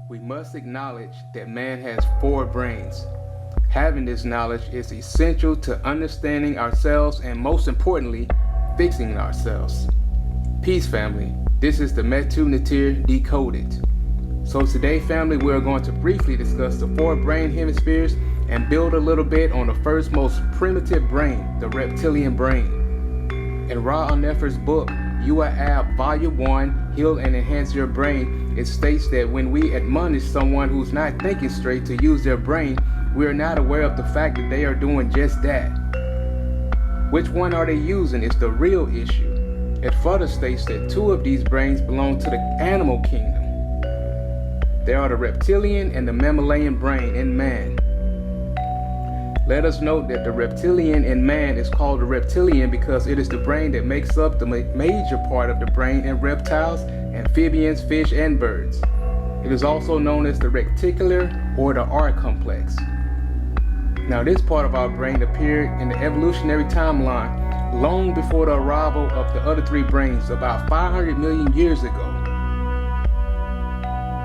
we must acknowledge that man has 4 brains. Having this knowledge is essential to understanding ourselves and, most importantly, fixing ourselves. Peace, family. This is the Metu Natir Decoded. So today, family, we're going to briefly discuss the 4 brain hemispheres and build a little bit on the first most primitive brain, the reptilian brain. In Heru Maa Amen-Ra's book, Ab Volume 1, Heal and Enhance Your Brain, it states that when we admonish someone who's not thinking straight to use their brain, we are not aware of the fact that they are doing just that. Which one are they using is the real issue. It further states that 2 of these brains belong to the animal kingdom. They are the reptilian and the mammalian brain in man. Let us note that the reptilian in man is called the reptilian because it is the brain that makes up the major part of the brain in reptiles, amphibians, fish, and birds. It is also known as the reticular or the R complex. Now, this part of our brain appeared in the evolutionary timeline long before the arrival of the other 3 brains about 500 million years ago.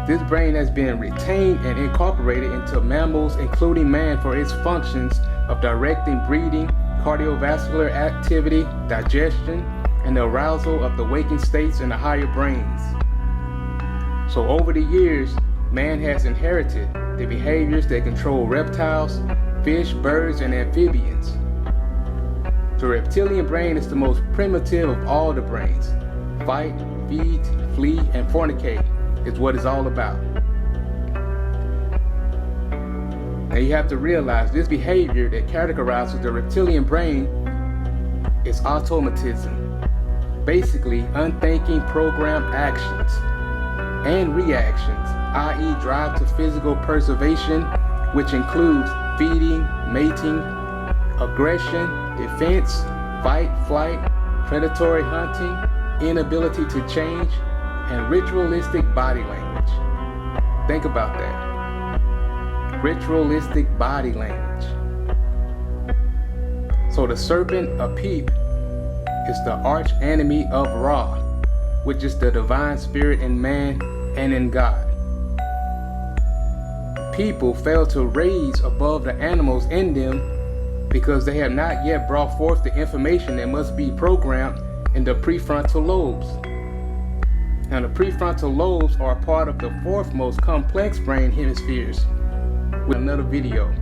This brain has been retained and incorporated into mammals, including man, for its functions of directing breathing, cardiovascular activity, digestion, and the arousal of the waking states in the higher brains. So over the years, man has inherited the behaviors that control reptiles, fish, birds, and amphibians. The reptilian brain is the most primitive of all the brains. Fight, feed, flee, and fornicate is what it's all about. Now you have to realize this behavior that characterizes the reptilian brain is automatism. Basically, unthinking programmed actions and reactions, i.e. drive to physical preservation, which includes feeding, mating, aggression, defense, fight, flight, predatory hunting, inability to change, and ritualistic body language. Think about that. Ritualistic body language. So the serpent, Apep, is the arch enemy of Ra, which is the divine spirit in man and in God. People fail to raise above the animals in them because they have not yet brought forth the information that must be programmed in the prefrontal lobes. Now, the prefrontal lobes are part of the 4th most complex brain hemispheres with another video.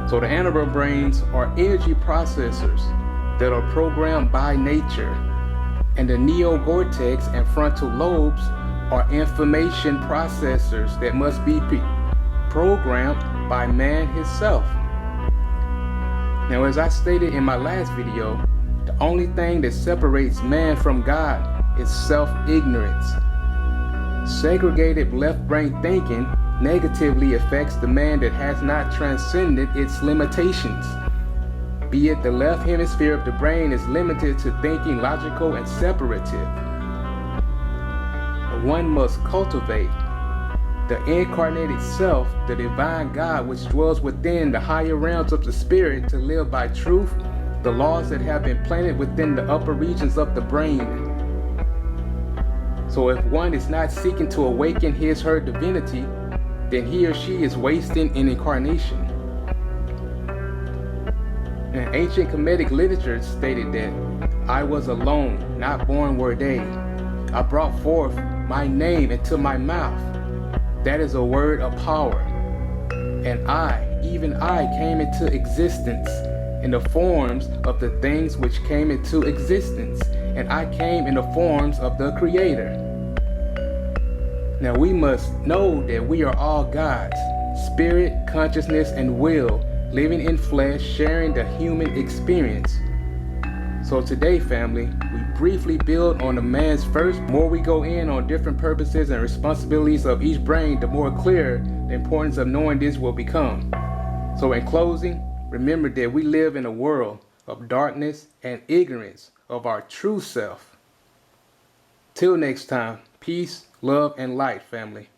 So the animal brains are energy processors that are programmed by nature, and the neocortex and frontal lobes are information processors that must be programmed by man himself. Now, as I stated in my last video, the only thing that separates man from God is self-ignorance. Segregated left brain thinking negatively affects the man that has not transcended its limitations. Be it the left hemisphere of the brain is limited to thinking logical and separative. One must cultivate the incarnated self, the divine God which dwells within the higher realms of the spirit, to live by truth, the laws that have been planted within the upper regions of the brain. So if one is not seeking to awaken his/her divinity, then he or she is wasting an incarnation. And Ancient Kamitic literature stated that I was alone, not born were they. I brought forth my name into my mouth. That is a word of power. And I, even I, came into existence in the forms of the things which came into existence, and I came in the forms of the Creator. Now we must know that we are all gods, spirit, consciousness, and will, living in flesh, sharing the human experience. So today, family, we briefly build on the man's first. The more we go in on different purposes and responsibilities of each brain, the more clear the importance of knowing this will become. So in closing, remember that we live in a world of darkness and ignorance of our true self. Till next time, peace, love, and light, family.